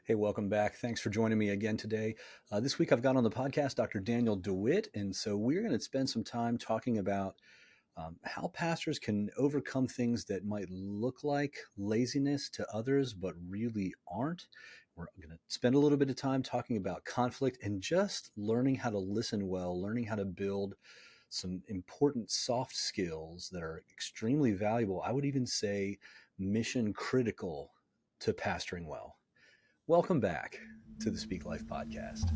Hey, welcome back. Thanks for joining me again today. This week I've got on the podcast Dr. Daniel Dewitt, and so we're going to spend some time talking about how pastors can overcome things that might look like laziness to others, but really aren't. We're going to spend a little bit of time talking about conflict and just learning how to listen well, learning how to build some important soft skills that are extremely valuable. I would even say mission critical to pastoring well. Welcome back to the Speak Life podcast.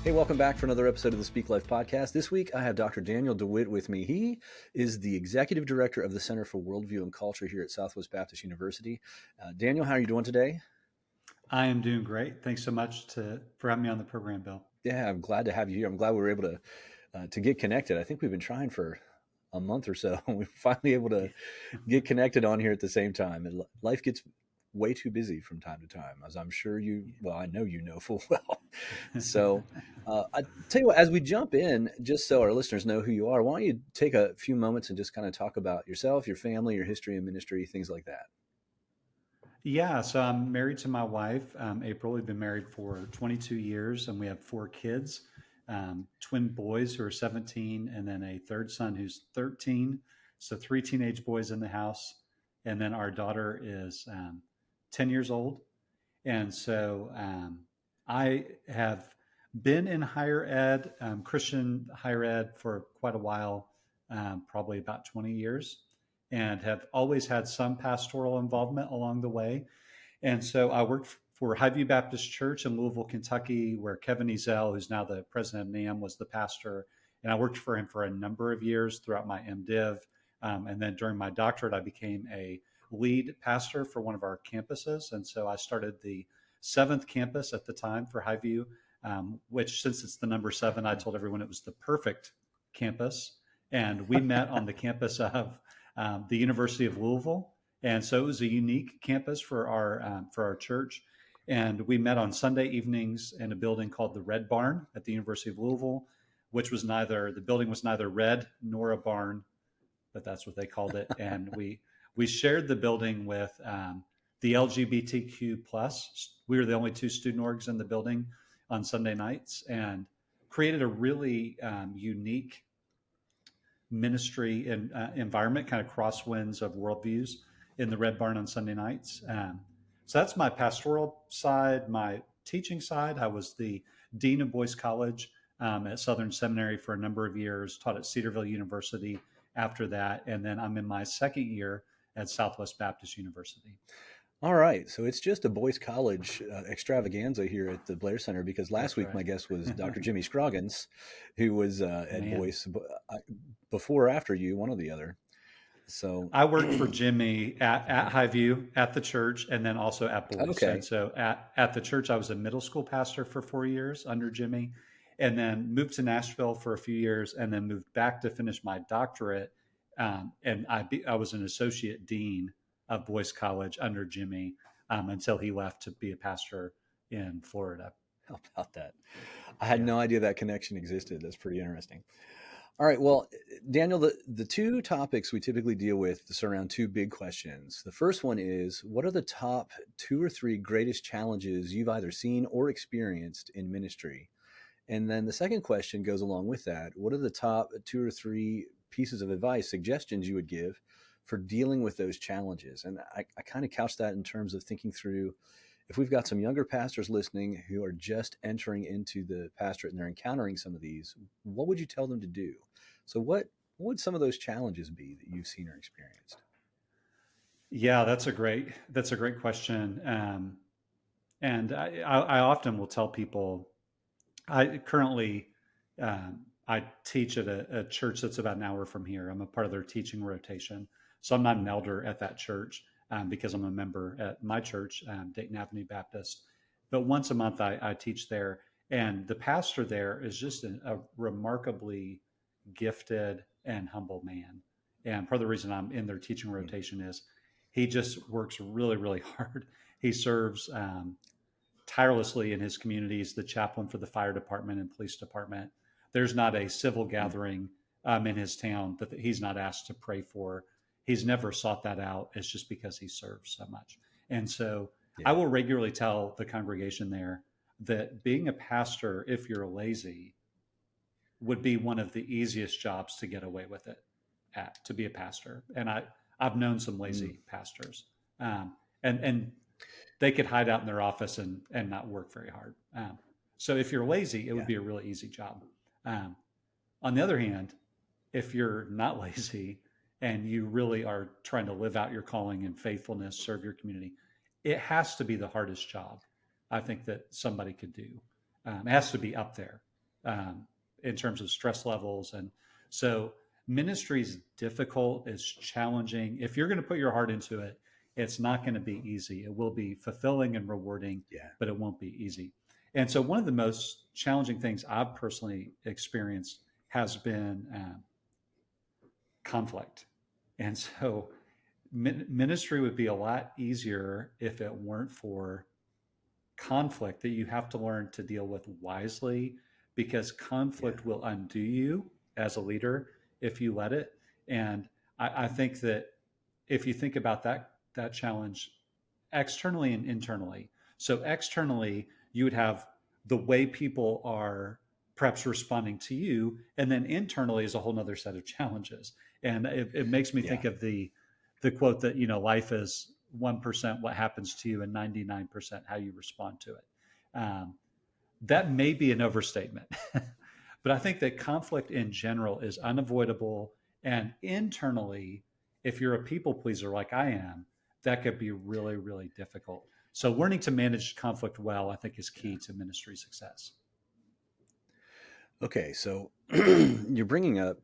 Hey, welcome back for another episode of the Speak Life podcast. This week, I have Dr. Daniel Dewitt with me. He is the executive director of the Center for Worldview and Culture here at Southwest Baptist University. Daniel, how are you doing today? I am doing great. Thanks so much for having me on the program, Bill. Yeah, I'm glad to have you here. I'm glad we were able to get connected. I think we've been trying for a month or so. We're finally able to get connected on here at the same time. And life gets way too busy from time to time, as I'm sure I know you know full well. So I tell you what, as we jump in, just so our listeners know who you are, why don't you take a few moments and just kind of talk about yourself, your family, your history and ministry, things like that. Yeah, so I'm married to my wife, April. We've been married for 22 years and we have four kids, twin boys who are 17, and then a third son who's 13. So three teenage boys in the house. And then our daughter is 10 years old. And so I have been in higher ed, Christian higher ed, for quite a while, probably about 20 years, and have always had some pastoral involvement along the way. And so I worked for Highview Baptist Church in Louisville, Kentucky, where Kevin Ezell, who's now the president of NAM, was the pastor. And I worked for him for a number of years throughout my MDiv. And then during my doctorate, I became a lead pastor for one of our campuses. And so I started the seventh campus at the time for Highview, which, since it's the number seven, I told everyone it was the perfect campus. And we met on the campus of the University of Louisville. And so it was a unique campus for our church. And we met on Sunday evenings in a building called the Red Barn at the University of Louisville, which was the building was neither red nor a barn, but that's what they called it. And we shared the building with the LGBTQ plus. We were the only two student orgs in the building on Sunday nights, and created a really unique ministry and environment, kind of crosswinds of worldviews in the Red Barn on Sunday nights. So that's my pastoral side. My teaching side, I was the dean of Boyce College at Southern Seminary for a number of years, taught at Cedarville University after that, and then I'm in my second year at Southwest Baptist University. All right. So it's just a Boyce College extravaganza here at the Blair Center, because last That's week my right. guest was Dr. Jimmy Scroggins, who was at Man, Boyce before or after you, one or the other. So, I worked for Jimmy at Highview at the church, and then also at Boyce. And okay. so at the church, I was a middle school pastor for 4 years under Jimmy, and then moved to Nashville for a few years, and then moved back to finish my doctorate. And I was an associate dean of Boyce College under Jimmy until he left to be a pastor in Florida. How about that? I had Yeah. no idea that connection existed. That's pretty interesting. All right. Well, Daniel, the two topics we typically deal with surround two big questions. The first one is, what are the top two or three greatest challenges you've either seen or experienced in ministry? And then the second question goes along with that. What are the top two or three pieces of advice, suggestions you would give for dealing with those challenges? And I kind of couch that in terms of thinking through, if we've got some younger pastors listening who are just entering into the pastorate and they're encountering some of these, what would you tell them to do? So what would some of those challenges be that you've seen or experienced? Yeah, that's a great question. And I often will tell people, I currently I teach at a church that's about an hour from here. I'm a part of their teaching rotation, so I'm not an elder at that church because I'm a member at my church, Dayton Avenue Baptist. But once a month, I teach there, and the pastor there is just a remarkably gifted and humble man. And part of the reason I'm in their teaching rotation is He just works really, really hard. He serves tirelessly in his communities, the chaplain for the fire department and police department. There's not a civil Mm. gathering in his town that he's not asked to pray for. He's never sought that out. It's just because he serves so much. And so I Yeah. will regularly tell the congregation there that being a pastor, if you're lazy, would be one of the easiest jobs to get away with it at, to be a pastor. And I've known some Mm. lazy pastors, and they could hide out in their office and not work very hard. So if you're lazy, it would Yeah. be a really easy job. Um, on the other hand, if you're not lazy and you really are trying to live out your calling and faithfulness, serve your community, it has to be the hardest job I think that somebody could do. It has to be up there um, in terms of stress levels. And so ministry is difficult, it's challenging. If you're going to put your heart into it, it's not going to be easy. It will be fulfilling and rewarding, Yeah. but it won't be easy. And so, one of the most challenging things I've personally experienced has been conflict. And so, ministry would be a lot easier if it weren't for conflict that you have to learn to deal with wisely, because Yeah. conflict will undo you as a leader if you let it. And I think that if you think about that challenge externally and internally. So externally, you would have the way people are perhaps responding to you, and then internally is a whole nother set of challenges. And it makes me Yeah. think of the quote that life is 1% what happens to you and 99% how you respond to it. Um, that may be an overstatement, but I think that conflict in general is unavoidable. And internally, if you're a people pleaser like I am, that could be really, really difficult. So, learning to manage conflict well, I think, is Yeah. key to ministry success. Okay. So you're bringing up,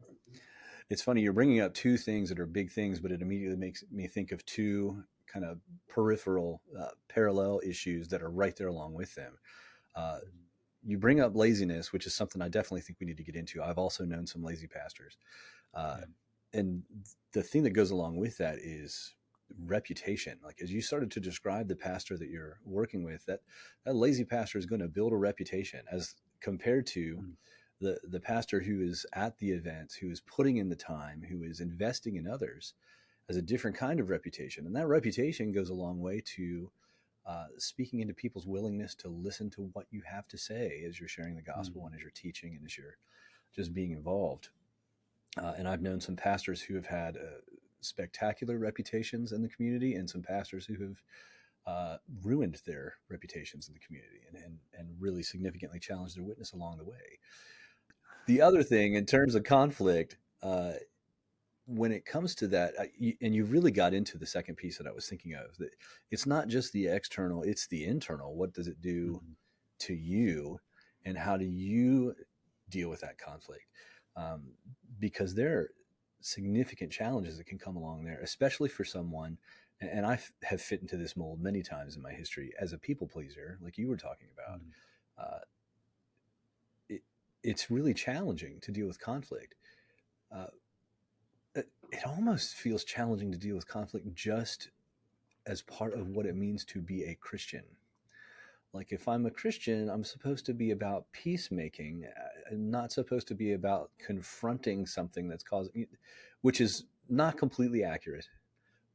it's funny, you're bringing up two things that are big things, but it immediately makes me think of two kind of peripheral, parallel issues that are right there along with them. Uh, you bring up laziness, which is something I definitely think we need to get into. I've also known some lazy pastors. Uh, Yeah. and the thing that goes along with that is reputation. Like as you started to describe the pastor that you're working with, that lazy pastor is going to build a reputation as compared to Mm. the pastor who is at the events, who is putting in the time, who is investing in others, as a different kind of reputation. And that reputation goes a long way to speaking into people's willingness to listen to what you have to say as you're sharing the gospel Mm. and as you're teaching and as you're just being involved. And I've known some pastors who have had spectacular reputations in the community, and some pastors who have ruined their reputations in the community and really significantly challenged their witness along the way. The other thing, in terms of conflict, when it comes to that, and you really got into the second piece that I was thinking of, that it's not just the external, it's the internal. What does it do Mm. to you, and how do you deal with that conflict? Um, because there are significant challenges that can come along there, especially for someone. And I have fit into this mold many times in my history as a people pleaser, like you were talking about. Mm. Uh, it, it's really challenging to deal with conflict. Uh, it almost feels challenging to deal with conflict just as part of what it means to be a Christian. Like if I'm a Christian, I'm supposed to be about peacemaking, not supposed to be about confronting something that's causing, which is not completely accurate,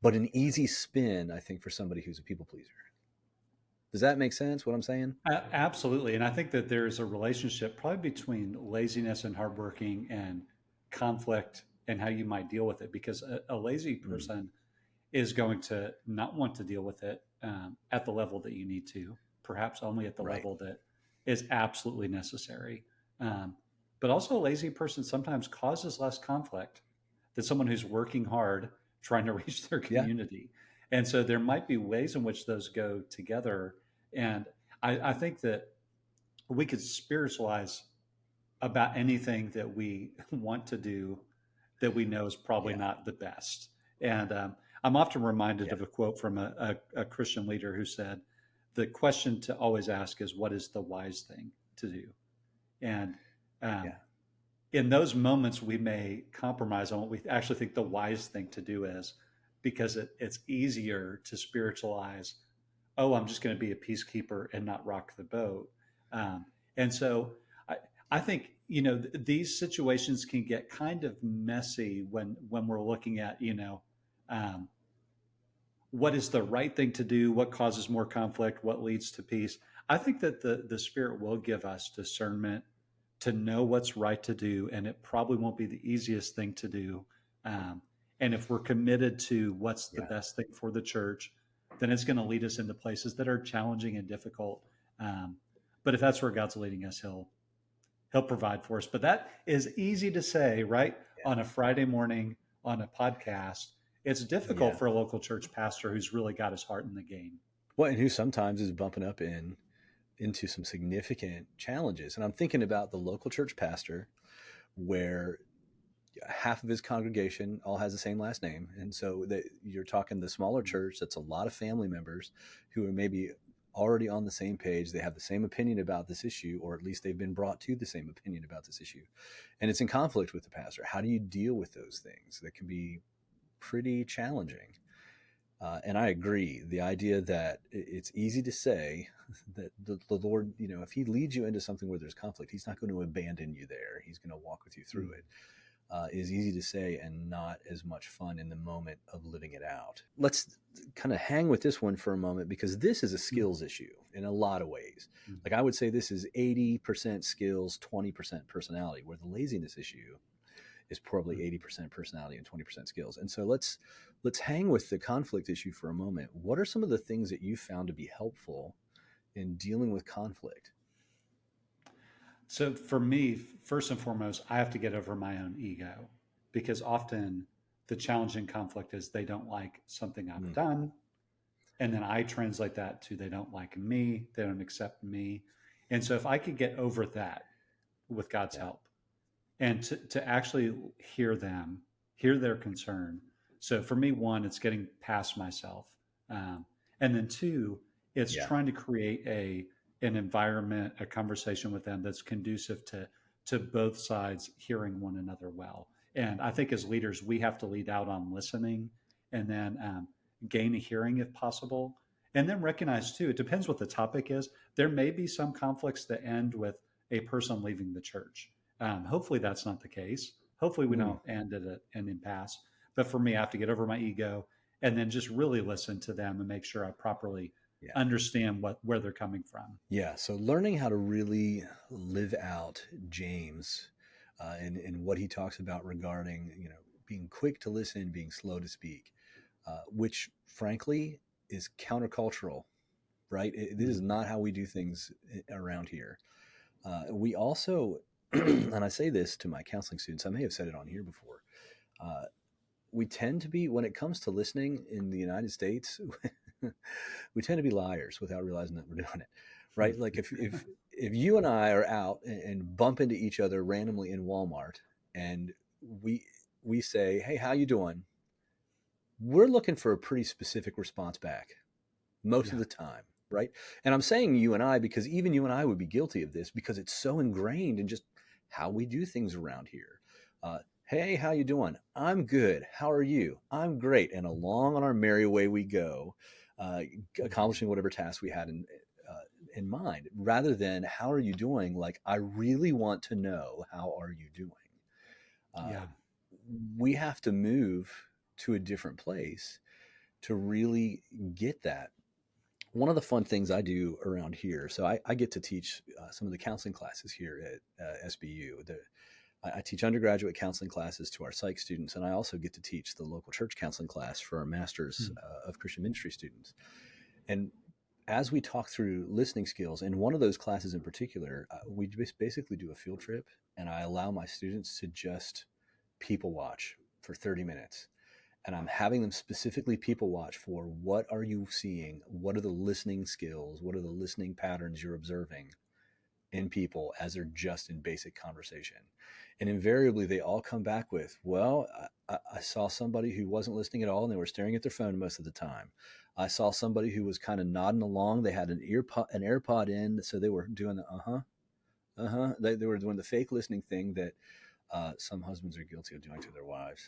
but an easy spin, I think, for somebody who's a people pleaser. Does that make sense? What I'm saying? Absolutely. And I think that there's a relationship probably between laziness and hardworking and conflict and how you might deal with it, because a lazy Mm, person is going to not want to deal with it at the level that you need to, perhaps only at the right. level that is absolutely necessary. Um, but also, a lazy person sometimes causes less conflict than someone who's working hard trying to reach their Yeah. community. And so, there might be ways in which those go together. And I think that we could spiritualize about anything that we want to do that we know is probably Yeah. not the best. And I'm often reminded Yeah. of a quote from a Christian leader who said, the question to always ask is, what is the wise thing to do? And um, Yeah. in those moments, we may compromise on what we actually think the wise thing to do is. because it's easier to spiritualize, oh, I'm just going to be a peacekeeper and not rock the boat. Um, and so I, I think, these situations can get kind of messy when we're looking at, um, what is the right thing to do, what causes more conflict, what leads to peace. I think that the Spirit will give us discernment to know what's right to do, and it probably won't be the easiest thing to do. Um, and if we're committed to what's the Yeah. best thing for the church, then it's going to lead us into places that are challenging and difficult. Um, but if that's where God's leading us, He'll provide for us. But that is easy to say, right? On a Friday morning on a podcast. It's difficult Yeah. for a local church pastor who's really got his heart in the game. Well, and who sometimes is bumping up into some significant challenges. And I'm thinking about the local church pastor where half of his congregation all has the same last name. And so that you're talking the smaller church, that's a lot of family members who are maybe already on the same page. They have the same opinion about this issue, or at least they've been brought to the same opinion about this issue. And it's in conflict with the pastor. How do you deal with those things? That can be pretty challenging. And I agree. The idea that it's easy to say that the Lord, if He leads you into something where there's conflict, He's not going to abandon you there. He's going to walk with you through it. Is easy to say and not as much fun in the moment of living it out. Let's kind of hang with this one for a moment because this is a skills issue in a lot of ways. Like I would say this is 80% skills, 20% personality, where the laziness issue is probably 80% personality and 20% skills. And so let's hang with the conflict issue for a moment. What are some of the things that you found to be helpful in dealing with conflict? So for me, first and foremost, I have to get over my own ego because often the challenging conflict is they don't like something I've Mm, done. And then I translate that to they don't like me, they don't accept me. And so if I could get over that with God's yeah, help and to actually hear them, hear their concern. So for me, one, it's getting past myself. Um, and then two, it's yeah, trying to create an environment, a conversation with them that's conducive to both sides hearing one another well. And I think as leaders, we have to lead out on listening and then gain a hearing if possible. And then recognize too, it depends what the topic is. There may be some conflicts that end with a person leaving the church. Hopefully that's not the case. Hopefully we mm, don't end at an impasse. But for me, I have to get over my ego and then just really listen to them and make sure I properly yeah. understand where they're coming from. Yeah, so learning how to really live out James and what he talks about regarding, being quick to listen, being slow to speak, which frankly is countercultural, right? This is Mm-hmm. not how we do things around here. We also, and I say this to my counseling students, I may have said it on here before. Uh, we tend to be, when it comes to listening in the United States, we tend to be liars without realizing that we're doing it, right? Like if you and I are out and bump into each other randomly in Walmart, and we we say, "Hey, how you doing?" We're looking for a pretty specific response back most of Yeah. the time, right? And I'm saying you and I because even you and I would be guilty of this because it's so ingrained in just how we do things around here. Hey, how you doing? I'm good. How are you? I'm great. And along on our merry way we go, uh, accomplishing whatever task we had in mind, rather than how are you doing? Like I really want to know how are you doing. Uh, Yeah. we have to move to a different place to really get that. One of the fun things I do around here, so I get to teach some of the counseling classes here at SBU. I teach undergraduate counseling classes to our psych students, and I also get to teach the local church counseling class for our Masters of Christian Ministry students. And as we talk through listening skills, and one of those classes in particular, we just basically do a field trip, and I allow my students to just people watch for 30 minutes, and I'm having them specifically people watch for what are you seeing? What are the listening skills? What are the listening patterns you're observing in people as they're just in basic conversation? And invariably, they all come back with, well, I saw somebody who wasn't listening at all and they were staring at their phone most of the time. I saw somebody who was kind of nodding along. They had an AirPod in, so they were doing the they were doing the fake listening thing that some husbands are guilty of doing to their wives.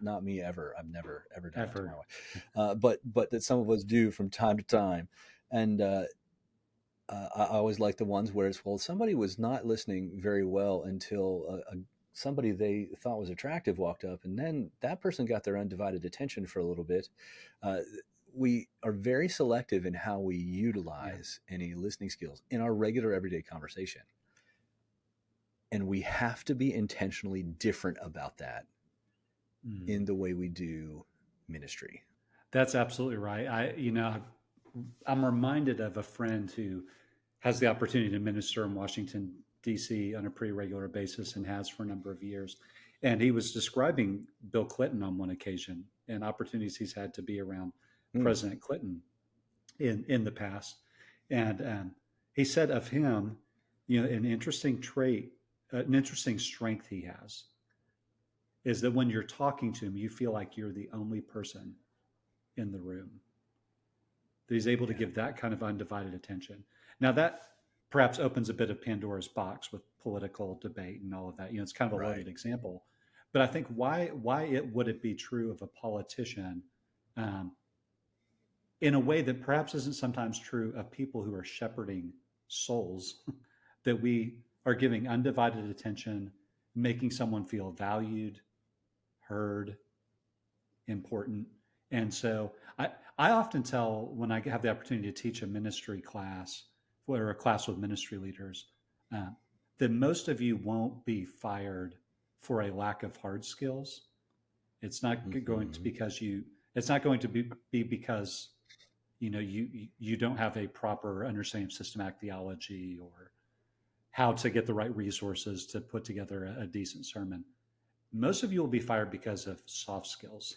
Not me ever. I've never done that to my Ever. wife, but that some of us do from time to time. And I always like the ones where it's, well, somebody was not listening very well until somebody they thought was attractive walked up, and then that person got their undivided attention for a little bit. Uh, we are very selective in how we Yeah. utilize any listening skills in our regular everyday conversation. And we have to be intentionally different about that in Mm. the way we do ministry. That's absolutely right. I'm reminded of a friend who has the opportunity to minister in Washington, D.C. on a pretty regular basis and has for a number of years. And he was describing Bill Clinton on one occasion and opportunities he's had to be around Hmm. President Clinton in the past. And he said of him, an interesting trait, an interesting strength he has is that when you're talking to him, you feel like you're the only person in the room, that he's able to Yeah. give that kind of undivided attention. Now that perhaps opens a bit of Pandora's box with political debate and all of that. It's kind of a Right. loaded example, but I think why it would it be true of a politician um, in a way that perhaps isn't sometimes true of people who are shepherding souls, that we are giving undivided attention, making someone feel valued, heard, important. And so I often tell when I have the opportunity to teach a ministry class or a class with ministry leaders uh, that most of you won't be fired for a lack of hard skills. It's not going to Hmm. because you. It's not going to be because you don't have a proper understanding of systematic theology or how to get the right resources to put together a decent sermon. Most of you will be fired because of soft skills,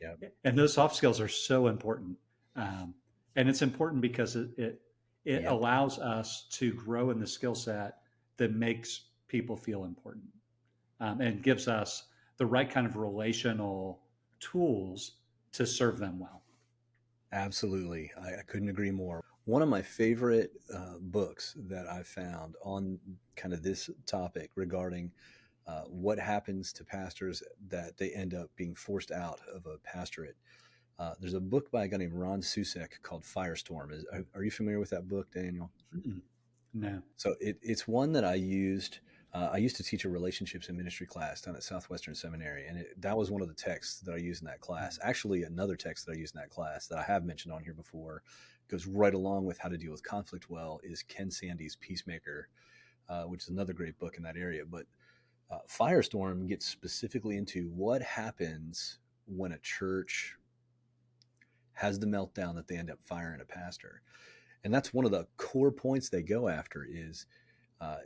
Yeah. and those soft skills are so important. Um, and it's important because it Yep. allows us to grow in the skill set that makes people feel important, and gives us the right kind of relational tools to serve them well. Absolutely. I couldn't agree more. One of my favorite books that I found on kind of this topic regarding what happens to pastors that they end up being forced out of a pastorate. There's a book by a guy named Ron Susek called Firestorm. Are you familiar with that book, Daniel? Mm-mm. No. So it's one that I used. I used to teach a relationships and ministry class down at Southwestern Seminary, and that was one of the texts that I used in that class. Actually, another text that I used in that class that I have mentioned on here before goes right along with how to deal with conflict well is Ken Sande's Peacemaker, which is another great book in that area. But Firestorm gets specifically into what happens when a church has the meltdown that they end up firing a pastor. And that's one of the core points they go after is uh,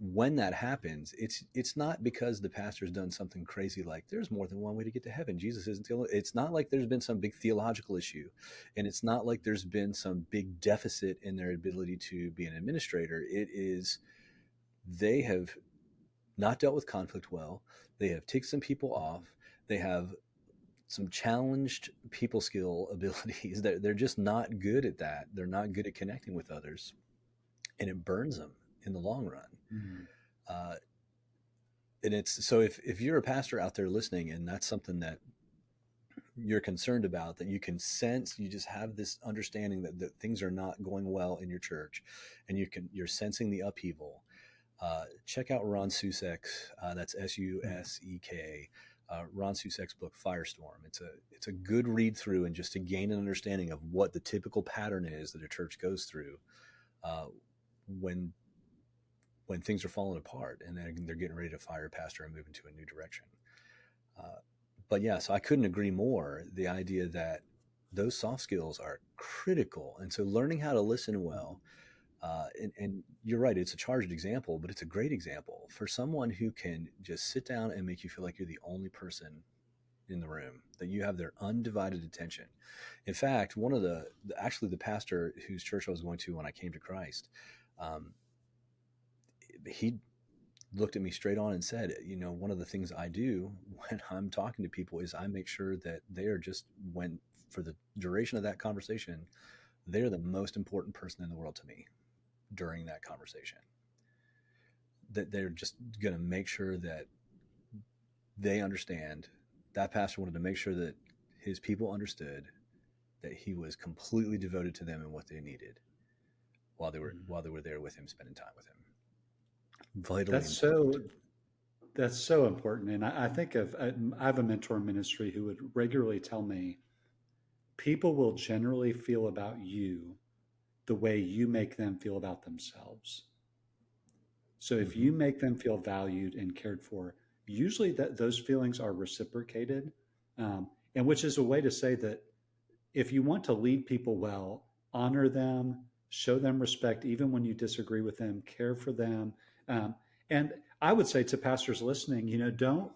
when that happens, it's not because the pastor's done something crazy like there's more than one way to get to heaven. Jesus isn't the only. It's not like there's been some big theological issue, and it's not like there's been some big deficit in their ability to be an administrator. It is they have not dealt with conflict well. They have ticked some people off. They have some challenged people skill abilities that they're just not good at that. They're not good at connecting with others, and it burns them in the long run. Mm. Uh, and it's so if you're a pastor out there listening and that's something that you're concerned about, that you can sense, you just have this understanding that things are not going well in your church, and you're sensing the upheaval. Check out Ron Susek's. That's Susek. Ron Susek's book Firestorm. It's a good read through and just to gain an understanding of what the typical pattern is that a church goes through uh, when things are falling apart and then they're getting ready to fire a pastor and move into a new direction. Uh, but yeah, so I couldn't agree more. The idea that those soft skills are critical, and so learning how to listen well. And you're right, it's a charged example, but it's a great example for someone who can just sit down and make you feel like you're the only person in the room, that you have their undivided attention. In fact, one of actually the pastor whose church I was going to when I came to Christ, um, he looked at me straight on and said, one of the things I do when I'm talking to people is I make sure that they are just, when for the duration of that conversation, they're the most important person in the world to me during that conversation. that they're just going to make sure that they understand. That pastor wanted to make sure that his people understood that he was completely devoted to them and what they needed Mhm. while they were there with him, spending time with him. Vitally That's important. so that's so important. And I think of I have a mentor in ministry who would regularly tell me people will generally feel about you the way you make them feel about themselves. So if Mm-hmm. you make them feel valued and cared for, usually that those feelings are reciprocated, and which is a way to say that if you want to lead people well, honor them, show them respect, even when you disagree with them, care for them. Um, and I would say to pastors listening, don't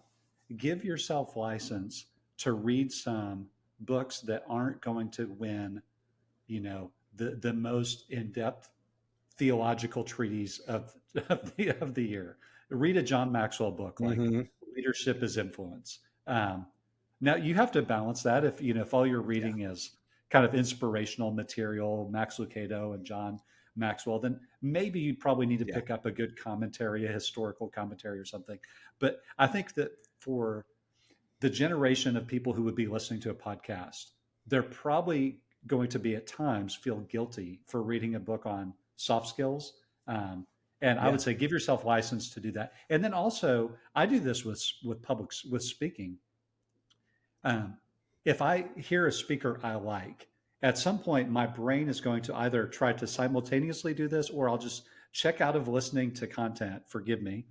give yourself license to read some books that aren't going to win, the most in depth theological treatise of the year. Read a John Maxwell book like Mm-hmm. Leadership is Influence. Um, Now you have to balance that. If all you're Yeah. reading is kind of inspirational material, Max Lucado and John Maxwell, then maybe you probably need to Yeah. pick up a good commentary, a historical commentary or something. But I think that for the generation of people who would be listening to a podcast, they're probably going to be at times feel guilty for reading a book on soft skills. And I Yeah. would say give yourself license to do that. And then also, I do this with speaking. Um, if I hear a speaker I like, at some point my brain is going to either try to simultaneously do this, or I'll just check out of listening to content. Forgive me,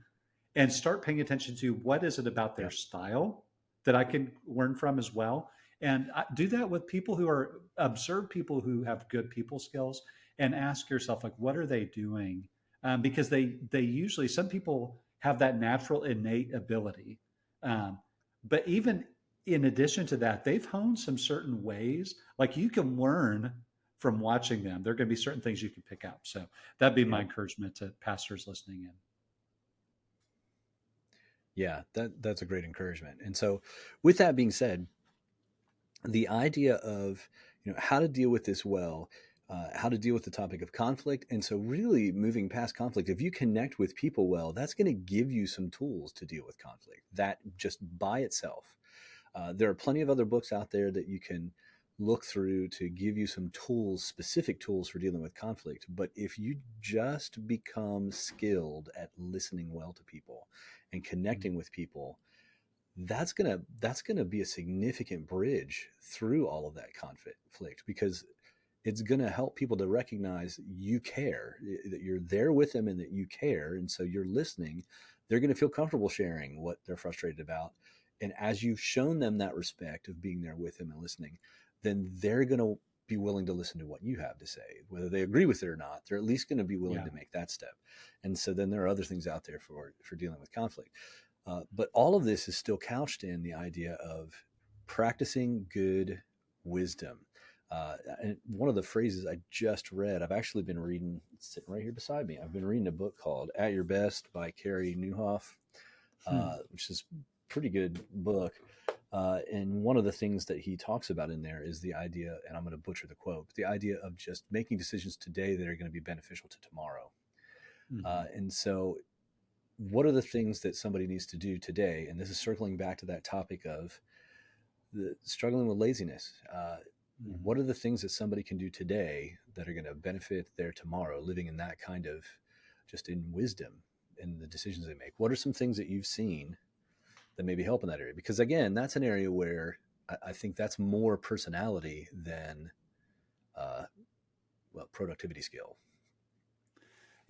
and start paying attention to what is it about Yeah. their style that I can learn from as well. And do that with people who are observe people who have good people skills and ask yourself like, what are they doing? Because they usually some people have that natural innate ability, um, but even in addition to that, they've honed some certain ways. Like you can learn from watching them. There are going to be certain things you can pick up. So that'd be my Yep. encouragement to pastors listening in. Yeah. That's a great encouragement. And so, with that being said, the idea of how to deal with this well, how to deal with the topic of conflict, and so really moving past conflict. If you connect with people well, that's going to give you some tools to deal with conflict. That just by itself, there are plenty of other books out there that you can look through to give you some tools, specific tools for dealing with conflict. But if you just become skilled at listening well to people and connecting with people, that's gonna be a significant bridge through all of that conflict, because it's gonna help people to recognize you care, that you're there with them and that you care, and so you're listening. They're gonna feel comfortable sharing what they're frustrated about, and as you've shown them that respect of being there with them and listening, then they're gonna be willing to listen to what you have to say, whether they agree with it or not. They're at least going to be willing Yeah. to make that step. And so then there are other things out there for dealing with conflict. But all of this is still couched in the idea of practicing good wisdom. And one of the phrases I just read, I've actually been reading, it's sitting right here beside me. I've been reading a book called At Your Best by Carey Nieuwhof, Hmm. which is a pretty good book. And one of the things that he talks about in there is the idea, and I'm going to butcher the quote, but the idea of just making decisions today that are going to be beneficial to tomorrow. Hmm. And so what are the things that somebody needs to do today? And this is circling back to that topic of the struggling with laziness. Hmm. What are the things that somebody can do today that are going to benefit their tomorrow, living in that kind of just in wisdom in the decisions they make? What are some things that you've seen that maybe help in that area? Because again, that's an area where I think that's more personality than, uh, well, productivity skill.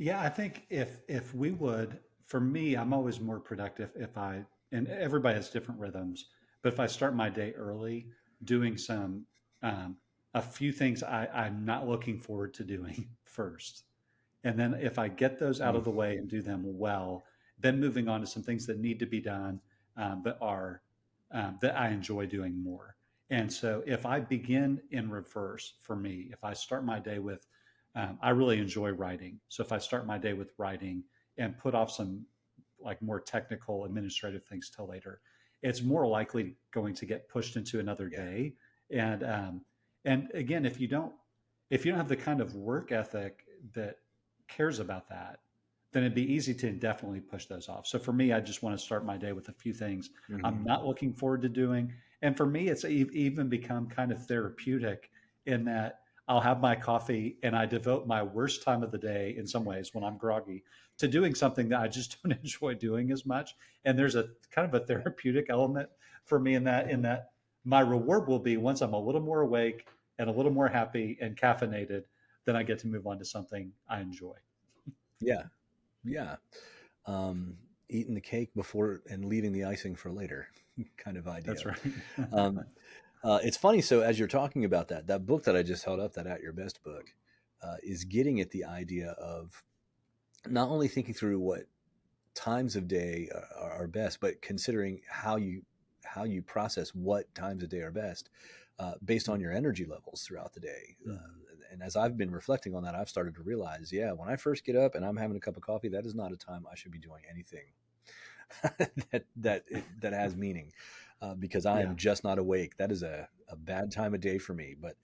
Yeah, I think if we would, for me, I'm always more productive if I, and everybody has different rhythms, but if I start my day early, doing um, a few things I'm not looking forward to doing first. And then if I get those out Mm, of the way and do them well, then moving on to some things that need to be done, but are that I enjoy doing more. And so if I begin in reverse for me, if I start my day with, I really enjoy writing. So if I start my day with writing and put off some like more technical administrative things till later, it's more likely going to get pushed into another yeah. day. And again, if you don't have the kind of work ethic that cares about that, then it'd be easy to indefinitely push those off. So for me, I just want to start my day with a few things I'm Hmm. not looking forward to doing. And for me, it's even become kind of therapeutic in that I'll have my coffee and I devote my worst time of the day in some ways when I'm groggy to doing something that I just don't enjoy doing as much. And there's a kind of a therapeutic element for me in that my reward will be once I'm a little more awake and a little more happy and caffeinated, then I get to move on to something I enjoy. Yeah. Yeah. um, Eating the cake before and leaving the icing for later kind of That's idea. right. Um, it's funny. So as you're talking about that, that book that I just held up, that At Your Best book, is getting at the idea of not only thinking through what times of day are best, but considering how you process what times of day are best based on your energy levels throughout the day. Mhm. And as I've been reflecting on that, I've started to realize, yeah, when I first get up and I'm having a cup of coffee, that is not a time I should be doing anything that has meaning, because I am Yeah. just not awake. That is a bad time of day for me. But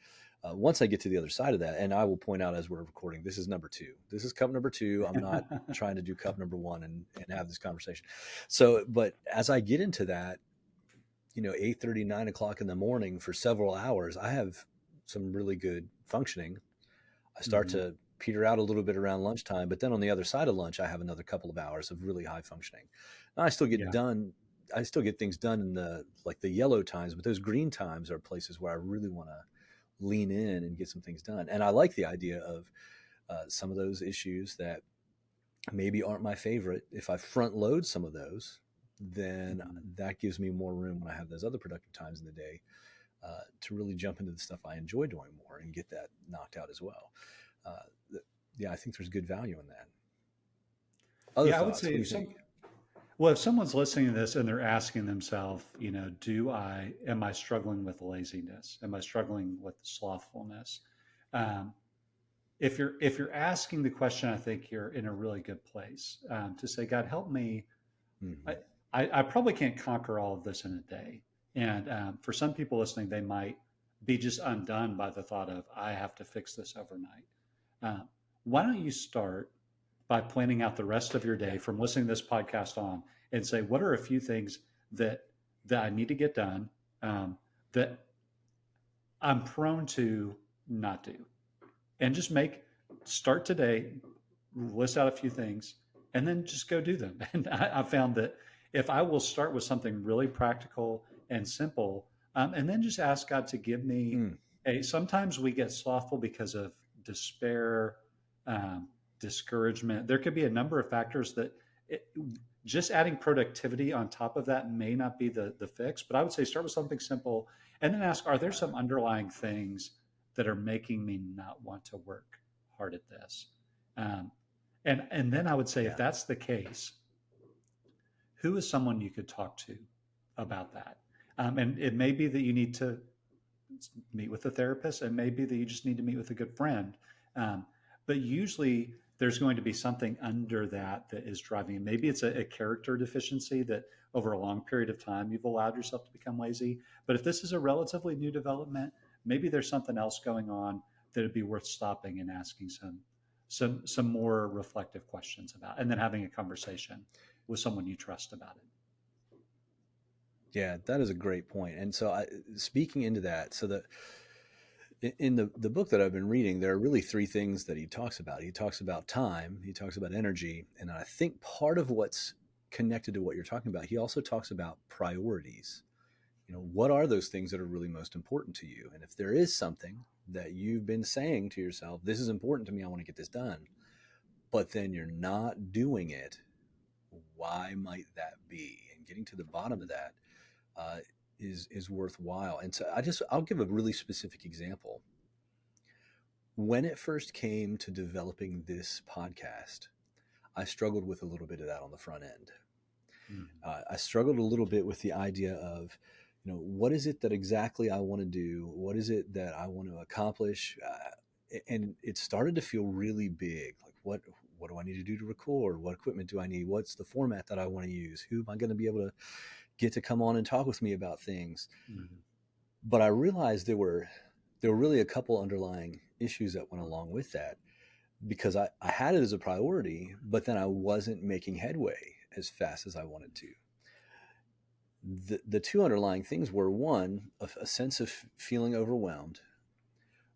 once I get to the other side of that, and I will point out as we're recording, this is number two. This is cup number two. I'm not trying to do cup number one and have this conversation. So, but as I get into that, 8:30, 9 o'clock in the morning for several hours, I have some really good functioning. I start Mhm. to peter out a little bit around lunchtime, but then on the other side of lunch, I have another couple of hours of really high functioning. Now, Yeah. I still get things done in the like the yellow times, but those green times are places where I really want to lean in and get some things done. And I like the idea of some of those issues that maybe aren't my favorite. If I front load some of those, then Mhm. that gives me more room when I have those other productive times in the day to really jump into the stuff I enjoy doing more and get that knocked out as well. Uh, yeah, I think there's good value in that. Other Yeah, I would thoughts? say What do you think? if someone's listening to this and they're asking themselves, am I struggling with laziness? Am I struggling with slothfulness? Um, if you're asking the question, I think you're in a really good place to say, God, help me. I, Hmm. I probably can't conquer all of this in a day. And for some people listening, they might be just undone by the thought of, I have to fix this overnight. Uh, why don't you start by planning out the rest of your Yeah. day from listening to this podcast on and say, what are a few things that I need to get done that I'm prone to not do? And just start today, list out a few things, and then just go do them. And I found that if I will start with something really practical and simple, and then just ask God to give me Mm. sometimes we get slothful because of despair, um, discouragement. There could be a number of factors that it, just adding productivity on top of that may not be the fix. But I would say start with something simple, and then ask, are there Yeah. some underlying things that are making me not want to work hard at this? Um, and then I would say, if Yeah. that's the case, who is someone you could talk to about that? And it may be that you need to meet with a therapist, and maybe that you just need to meet with a good friend. Um, but usually there's going to be something under that that is driving. Maybe it's a character deficiency that over a long period of time you've allowed yourself to become lazy. But if this is a relatively new development, maybe there's something else going on that would be worth stopping and asking some more reflective questions about, and then having a conversation with someone you trust about it. Yeah, that is a great point. And so, speaking into that, so that in the book that I've been reading, there are really three things that he talks about. He talks about time, he talks about energy, and I think part of what's connected to what you're talking about, he also talks about priorities. What are those things that are really most important to you? And if there is something that you've been saying to yourself, this is important to me, I want to get this done, but then you're not doing it, why might that be? And getting to the bottom of that uh, is worthwhile. And so I'll give a really specific example. When it first came to developing this podcast, I struggled with a little bit of that on the front end. Mm-hmm. I struggled a little bit with the idea of, what is it that exactly I want to do? What is it that I want to accomplish? And it started to feel really big. Like, what do I need to do to record? What equipment do I need? What's the format that I want to use? Who am I going to be able to get to come on and talk with me about things? Mm-hmm. But I realized there were really a couple underlying issues that went along with that because I had it as a priority, but then I wasn't making headway as fast as I wanted to. The two underlying things were, one, a sense of feeling overwhelmed,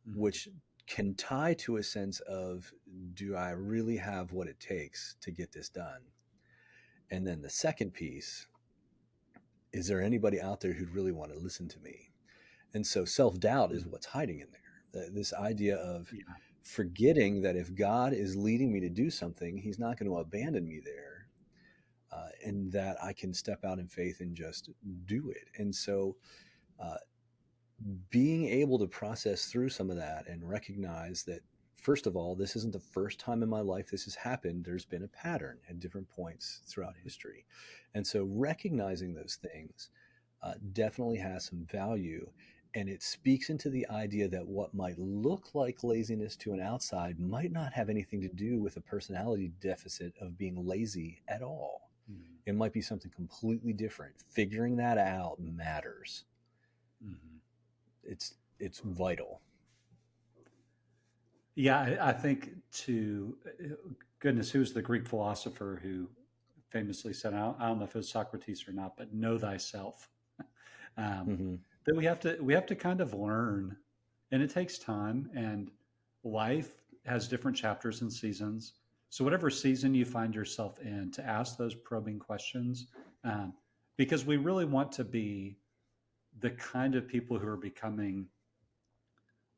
Mhm. which can tie to a sense of, do I really have what it takes to get this done? And then the second piece, is there anybody out there who'd really want to listen to me? And so self-doubt is Mhm. what's hiding in there. This idea of Yeah. forgetting that if God is leading me to do something, he's not going to abandon me there, and that I can step out in faith and just do it. And so uh, being able to process through some of that and recognize that, first of all, this isn't the first time in my life this has happened. There's been a pattern at different points throughout history. And so recognizing those things definitely has some value. And it speaks into the idea that what might look like laziness to an outside might not have anything to do with a personality deficit of being lazy at all. Mhm. It might be something completely different. Figuring that out matters. Mhm. It's vital. Yeah, I think to goodness, who's the Greek philosopher who famously said, I don't know if it was Socrates or not, but know thyself. um, Hmm. that we have to kind of learn, and it takes time. And life has different chapters and seasons. So whatever season you find yourself in, to ask those probing questions, um, because we really want to be the kind of people who are becoming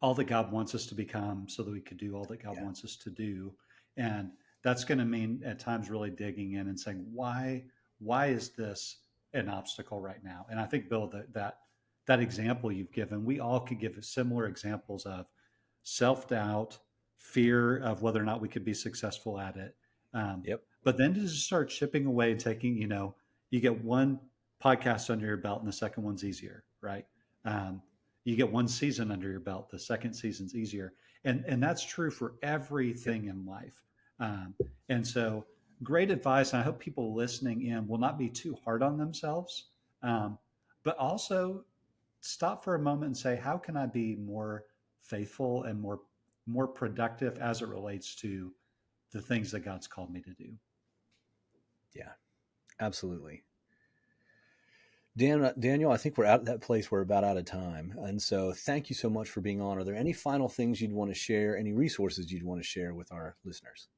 all that God wants us to become so that we could do all that God Yeah. wants us to do. And that's going to mean at times really digging in and saying, why is this an obstacle right now? And I think, Bill, that example you've given, we all could give similar examples of self-doubt, fear of whether or not we could be successful at it. Um, Yep. but then to just start chipping away and taking, you get one podcast under your belt and the second one's easier, right? Um, you get one season under your belt, the second season's easier. And that's true for Yep. everything in life. Um, and so great advice. And I hope people listening in will not be too hard on themselves, um, but also stop for a moment and say, how can I be more faithful and more productive as it relates to the things that God's called me to do? Yeah. Absolutely. Daniel, I think we're at that place. We're about out of time. And so thank you so much for being on. Are there any final things you'd want to share, any resources you'd want to share with our listeners?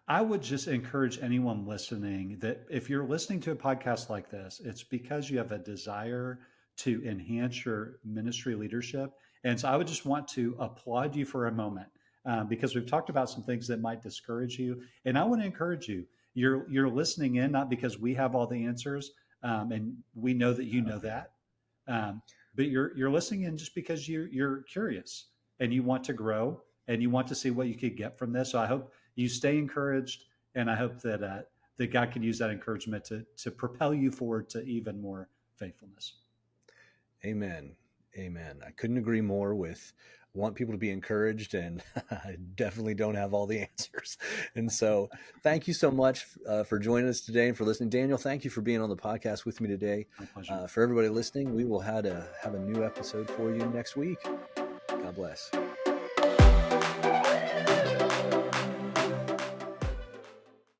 I would just encourage anyone listening that if you're listening to a podcast like this, it's because you have a desire to enhance your ministry leadership. And so I would just want to applaud you for a moment, because we've talked about some things that might discourage you. And I want to encourage you. You're listening in not because we have all the answers, and we know that you Oh, know yeah. that, but you're listening in just because you're curious and you want to grow and you want to see what you could get from this. So I hope you stay encouraged, and I hope that God can use that encouragement to propel you forward to even more faithfulness. Amen. Amen. I couldn't agree more with, want people to be encouraged, and I definitely don't have all the answers. And so thank you so much for joining us today and for listening. Daniel, thank you for being on the podcast with me today. My pleasure. For everybody listening, we will have a new episode for you next week. God bless.